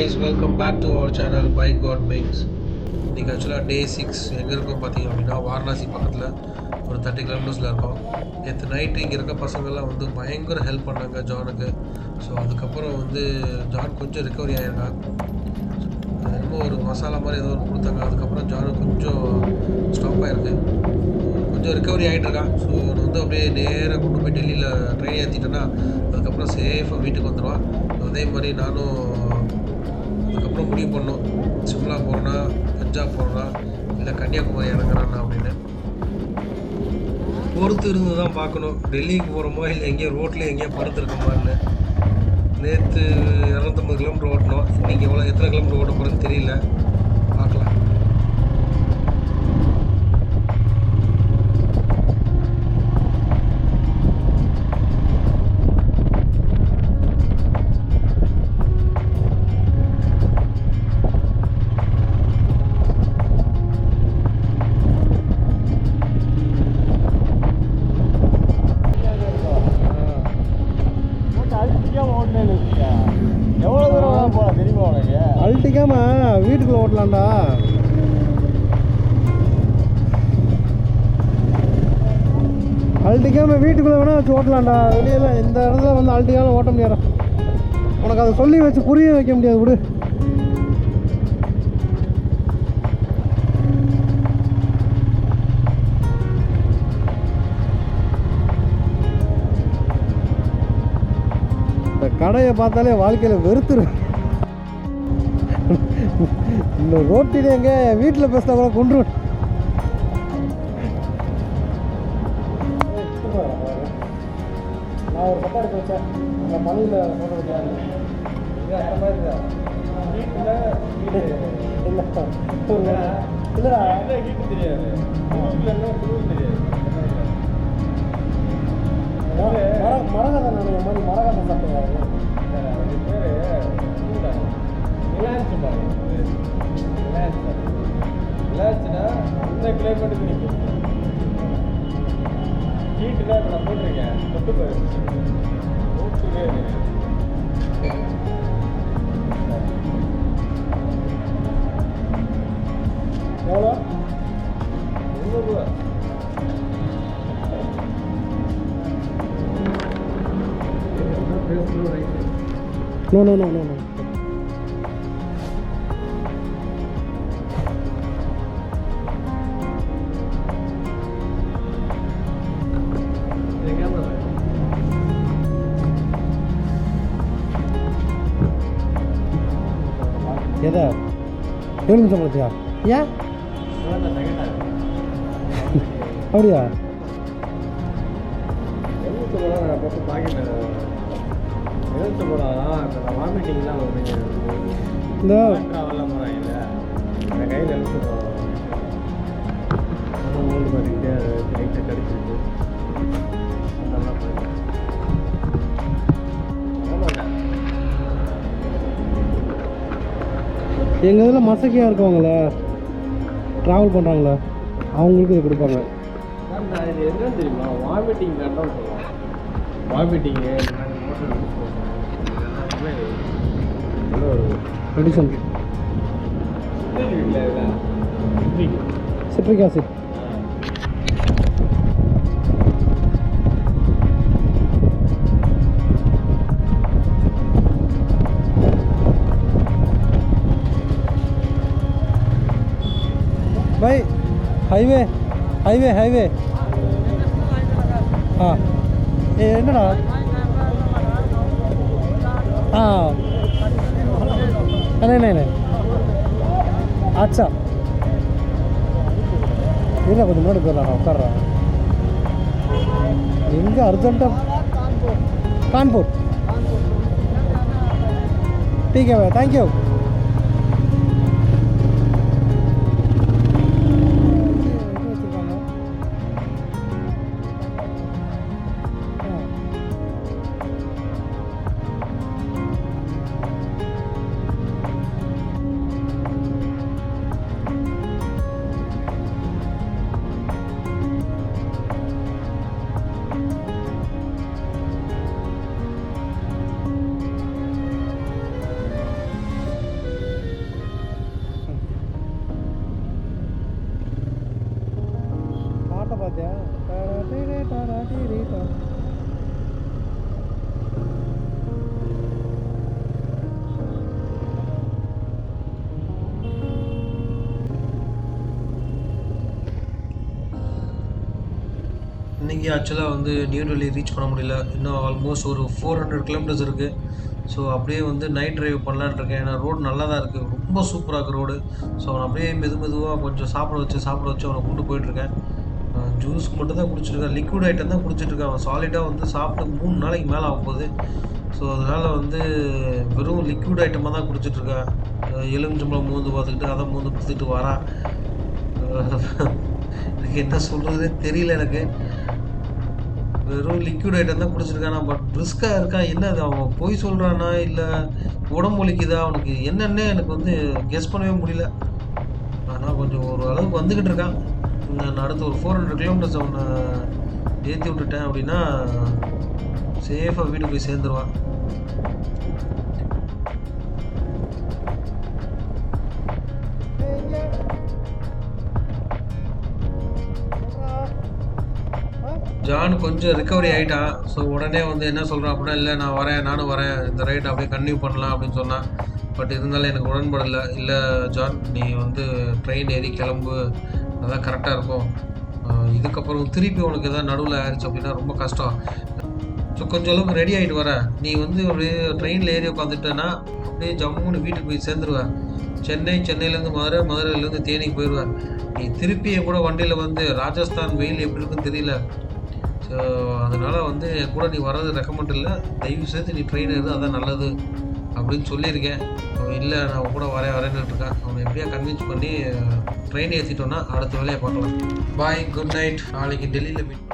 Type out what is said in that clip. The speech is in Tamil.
guys, welcome back to our channel By God Makes. இன்றைக்கி ஆக்சுவலாக டே 6 எங்கே இருக்கோம் பார்த்தீங்க அப்படின்னா வாரணாசி பக்கத்தில் ஒரு 30 கிலோமீட்டர்ஸில் இருக்கோம். நேற்று நைட்டு இங்கே இருக்க பசங்கள்லாம் வந்து பயங்கர ஹெல்ப் பண்ணாங்க ஜானுக்கு. ஸோ அதுக்கப்புறம் வந்து ஜான் கொஞ்சம் ரிக்கவரி ஆகிருக்கான். என்னமோ ஒரு மசாலா மாதிரி ஏதோ ஒரு கொடுத்தாங்க. அதுக்கப்புறம் ஜானு கொஞ்சம் ஸ்டாப் ஆகிருக்கு, கொஞ்சம் ரிக்கவரி ஆகிட்டு இருக்கான். ஸோ நான் வந்து அப்படியே நேராக கொண்டு போய் டெல்லியில் ட்ரெயின் ஏற்றிட்டேன்னா அதுக்கப்புறம் சேஃபாக வீட்டுக்கு வந்துடுவான். அதே மாதிரி நானும் அதுக்கப்புறம் முடிவு பண்ணோம், சிம்லா போகிறோன்னா பஞ்சாப் போகிறோன்னா இல்லை கன்னியாகுமரி இறங்குறான்னா அப்படின்னு பொறுத்து இருந்து தான் பார்க்கணும். டெல்லிக்கு போகிறோமோ இல்லை எங்கேயோ ரோட்டில் எங்கேயோ படுத்துருக்கோமான்னு. நேற்று 250 கிலோமீட்டர் ஓட்டணும். இன்றைக்கி எத்தனை கிலோமீட்டர் ஓட்ட போகிறேன்னு தெரியல, பார்க்கலாம். எவ்வளோ தூரம் போகலாம் தெரியுமா உனக்கு? அழட்டிக்காம வீட்டுக்குள்ளே ஓட்டலாம்டா. அழட்டிக்காம வீட்டுக்குள்ளே வேணால் வச்சு ஓட்டலாம்டா. வெளியெல்லாம் இந்த இடத்துல வந்து அழட்டிக்காம ஓட்ட முடியாது. உனக்கு அதை சொல்லி வச்சு புரிய வைக்க முடியாது, விடு. இந்த கடையை பார்த்தாலே வாழ்க்கையில் வெறுத்துரும். இந்த ரோட்டில் எங்கே வீட்டில் பேசினா கூட கொண்டு நான் ஒரு பக்கம் எடுத்து வச்சேன். அந்த மலையில் போட முடியாது. இல்லைடா ஹீட்டு தெரியாது, மரகதை நினைக்கிற மாதிரி மரகதை சாப்பிடுவாங்க. ரிலாக்ஸ்னா இந்த கிளைமேட்டுக்கு நிற்கும். ஹீட்டு தான் இப்போ நான் போட்டிருக்கேன். தொட்டு போயிடுச்சு ஓட்டுவே எவ்வளோ? 300 ரூபா. No, no, no, no, no. எதா 7 நிமிஷம் பார்த்தியா? ஏன் அப்படியா? அப்பப்போ பாக்கெட் எழுத்து போடாதான். இப்போ நான் வாமிட்டிங்லாம் இந்த ட்ராவல்லாம் போகிறாங்கல்ல, என் கையில் எழுத்து போகிறோம். ஓல்டு பண்ணிக்கிட்டே அது லைட்டை கடிச்சிருக்கு. அதெல்லாம் போயிட்டு ஆமாட்டேன். எங்கள் இதில் மசக்கியாக இருக்கவங்கள ட்ராவல் பண்ணுறாங்களே அவங்களுக்கு இது கொடுப்பாங்க. இது என்னன்னு தெரியுமா? வாமிட்டிங் கரெக்டாக சொல்லுவாங்க. வாமிட்டிங்கு மெடிசன் இல்லை சிட்ரிக் ஆசிட். भाई हाईवे हाईवे हाईवे हाँ என்னடா नहीं नहीं नहीं अच्छा இல்லை கொஞ்சம் முன்னாடி போயிடலாம். நான் உட்கார்றேன். எங்கே அர்ஜென்ட்டாக? கான்பூர். ठीक है भाई, थैंक यू. இங்கே ஆக்சுவலாக வந்து நியூ டெல்லி ரீச் பண்ண முடியல. இன்னும் ஆல்மோஸ்ட் ஒரு 400 கிலோமீட்டர்ஸ் இருக்குது. ஸோ அப்படியே வந்து நைட் டிரைவ் பண்ணலான்னு இருக்கேன். ஏன்னா ரோடு நல்லா தான் இருக்குது, ரொம்ப சூப்பராக இருக்குது ரோடு. ஸோ அவனை அப்படியே மெதுவாக கொஞ்சம் சாப்பிட வச்சு அவனை கொண்டு போயிட்டுருக்கேன். ஜூஸ் மட்டும் தான் குடிச்சிருக்கேன், லிக்விட் ஐட்டம் தான் குடிச்சிட்ருக்கேன். அவன் சாலிடாக வந்து சாப்பிட்டு 3 நாளைக்கு மேலே ஆகும்போது. ஸோ அதனால் வந்து வெறும் லிக்விட் ஐட்டமாக தான் குடிச்சிட்ருக்கேன். எலுமிச்சம்பழம் மூந்து பார்த்துக்கிட்டு அதை மூந்து பார்த்துக்கிட்டு வரான். எனக்கு என்ன சொல்கிறதே தெரியல. எனக்கு வெறும் லிக்விட் ஐட்டம் தான் குடிச்சிருக்கானா, பட் ரிஸ்க்காக இருக்கா என்ன, அது அவன் பொய் சொல்கிறானா இல்லை உடம்பு வலிக்குதா, அவனுக்கு என்னென்னே எனக்கு வந்து கெஸ் பண்ணவே முடியல. ஆனால் கொஞ்சம் ஒரு அளவுக்கு வந்துக்கிட்டு இருக்கான். நான் அடுத்து ஒரு 400 கிலோமீட்டர்ஸ் அவனை ஏற்றி விட்டுட்டேன் அப்படின்னா சேஃபாக வீட்டுக்கு போய் சேர்ந்துருவான். ஜான் கொஞ்சம் ரிகவரி ஆகிட்டான். ஸோ உடனே வந்து என்ன சொல்கிறான் அப்படின்னா, இல்லை நானும் வரேன், இந்த ரைட் அப்படியே கன்டினியூ பண்ணலாம் அப்படின்னு சொன்னான். பட் இருந்தாலும் எனக்கு உடன்படலை. இல்லை ஜான், நீ வந்து ட்ரெயின் ஏறி கிளம்பு, அதான் கரெக்டாக இருக்கும். இதுக்கப்புறம் திருப்பி உனக்கு எதாவது நடுவில் ஆயிடுச்சு அப்படின்னா ரொம்ப கஷ்டம். ஸோ கொஞ்சம் அளவுக்கு ரெடி ஆகிட்டு வரேன். நீ வந்து அப்படியே ட்ரெயினில் ஏறி உட்காந்துட்டேன்னா அப்படியே ஜம்முன்னு வீட்டுக்கு போய் சேர்ந்துருவேன். சென்னையிலேருந்து மதுரையிலேருந்து தேனிக்கு போயிடுவேன். நீ திருப்பி என் கூட வண்டியில் வந்து ராஜஸ்தான் வெயில் எப்படி இருக்குன்னு தெரியல. ஸோ அதனால் வந்து என் கூட நீ வர்றது ரெக்கமெண்ட் இல்லை, தயவு செய்து நீ ட்ரெயின் ஏறு, அதான் நல்லது அப்படின்னு சொல்லியிருக்கேன். அவன் இல்லை நான் அவன் கூட வரேன்னு இருக்கேன். அவனை எப்படியா கன்வின்ஸ் பண்ணி ட்ரெயின் ஏற்றிட்டோன்னா அடுத்த வேலையை பார்க்கலாம். பாய், குட் நைட். நாளைக்கு டெல்லியில் மீட்